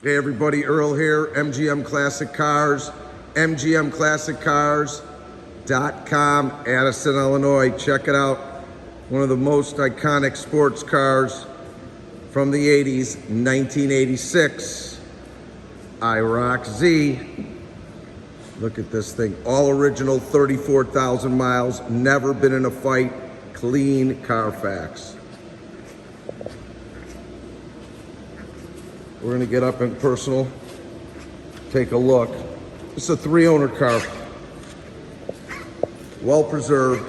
Hey everybody, Earl here, MGM Classic Cars, mgmclassiccars.com, Addison, Illinois. Check it out. One of the most iconic sports cars from the 80s, 1986, Iroc Z. Look at this thing, all original, 34,000 miles, never been in a fight, clean Carfax. We're gonna get up and personal, take a look. It's a 3-owner car. Well preserved,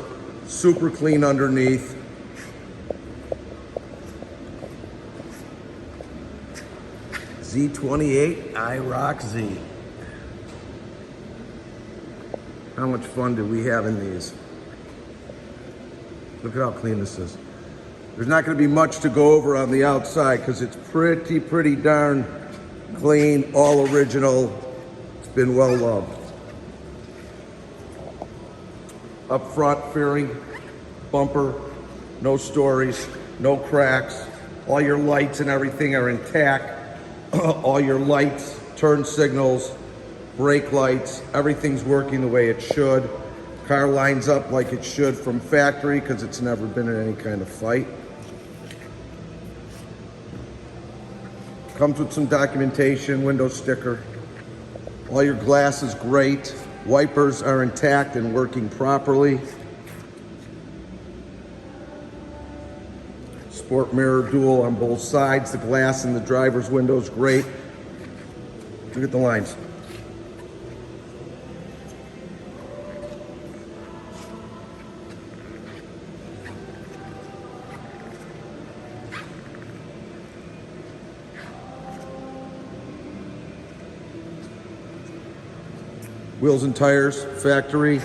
super clean underneath. Z28 Iroc Z. How much fun did we have in these? Look at how clean this is. There's not going to be much to go over on the outside because it's pretty darn clean, all original. It's been well loved. Up front, fairing, bumper, no stories, no cracks. All your lights and everything are intact. All your lights, turn signals, brake lights, everything's working the way it should. Car lines up like it should from factory because it's never been in any kind of fight. Comes with some documentation, window sticker. All your glass is great. Wipers are intact and working properly. Sport mirror dual on both sides. The glass in the driver's window is great. Look at the lines. Wheels and tires, factory.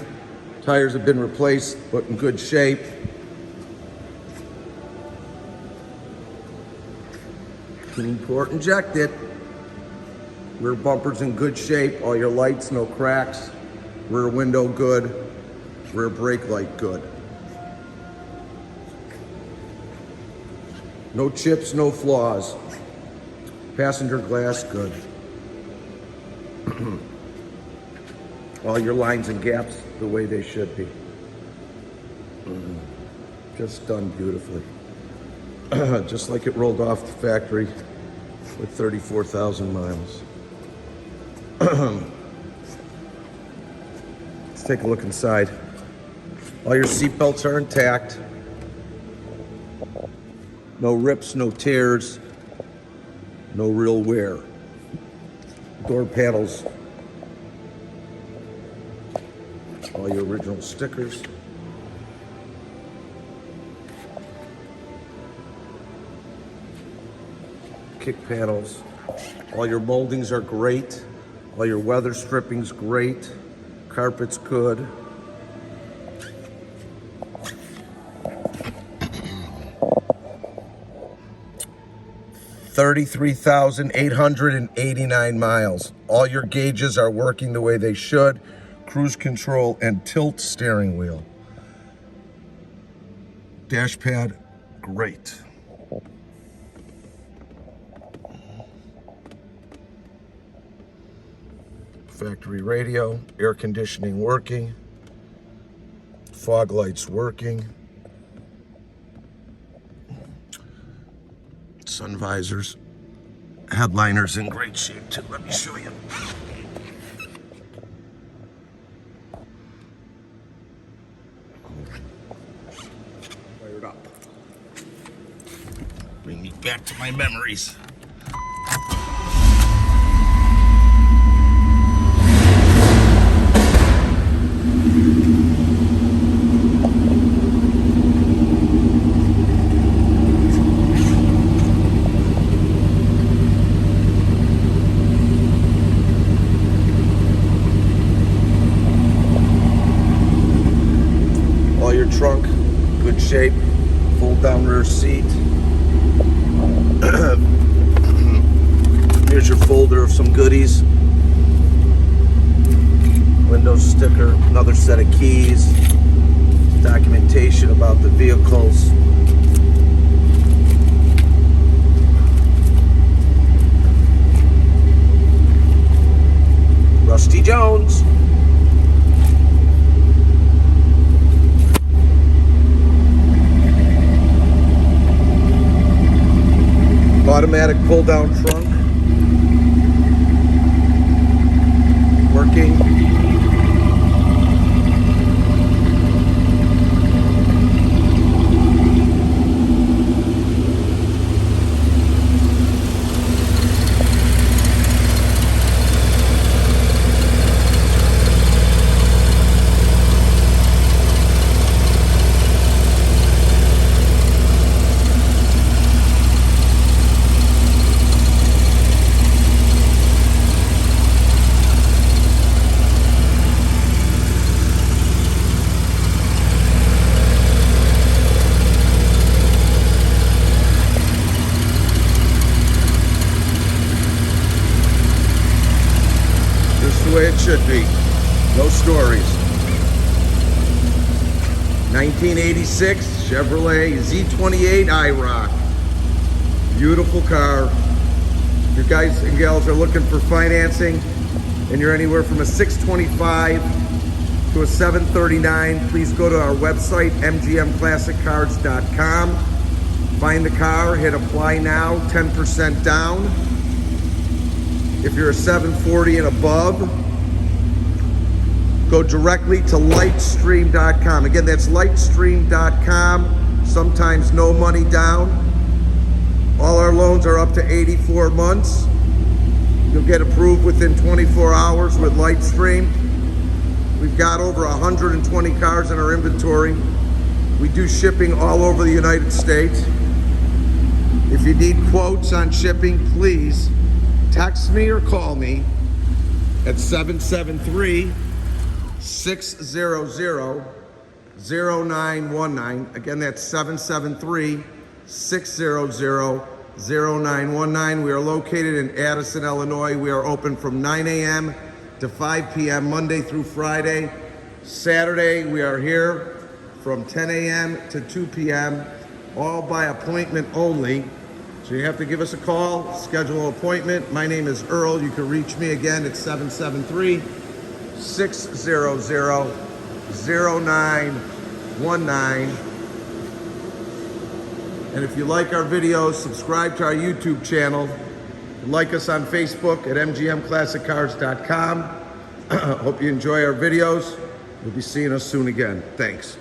Tires have been replaced, but in good shape. Clean port injected. Rear bumper's in good shape. All your lights, no cracks. Rear window good. Rear brake light good. No chips, no flaws. Passenger glass good. All your lines and gaps the way they should be. Just done beautifully. Just like it rolled off the factory with 34,000 miles. Let's take a look inside. All your seat belts are intact. No rips, no tears, no real wear. Door panels, all your original stickers. Kick panels. All your moldings are great. All your weather stripping's great. Carpet's good. $33,889 miles. All your gauges are working the way they should. Cruise control and tilt steering wheel. Dash pad, great. Factory radio, air conditioning working. Fog lights working. Sun visors. Headliner's in great shape too. Let me show you. Fired up. Bring me back to my memories. All your trunk, good shape, fold down rear seat. Here's your folder of some goodies. Window sticker, another set of keys, documentation about the vehicles. Jones. Automatic pull-down trunk. Working. Just the way it should be. No stories. 1986 Chevrolet Z28 Iroc. Beautiful car. If you guys and gals are looking for financing and you're anywhere from a 625 to a 739, please go to our website, mgmclassiccards.com. Find the car, hit apply now, 10% down. If you're a 740 and above, go directly to lightstream.com. Again, that's lightstream.com. Sometimes no money down. All our loans are up to 84 months. You'll get approved within 24 hours with Lightstream. We've got over 120 cars in our inventory. We do shipping all over the United States. If you need quotes on shipping, please text me or call me at 773-600-0919. Again, that's 773-600-0919. We are located in Addison, Illinois. We are open from 9 a.m. to 5 p.m. Monday through Friday. Saturday, we are here from 10 a.m. to 2 p.m., all by appointment only. So you have to give us a call, schedule an appointment. My name is Earl. You can reach me again at 773-600-0919. And if you like our videos, subscribe to our YouTube channel. Like us on Facebook at mgmclassiccards.com. Hope you enjoy our videos. We'll be seeing us soon again. Thanks.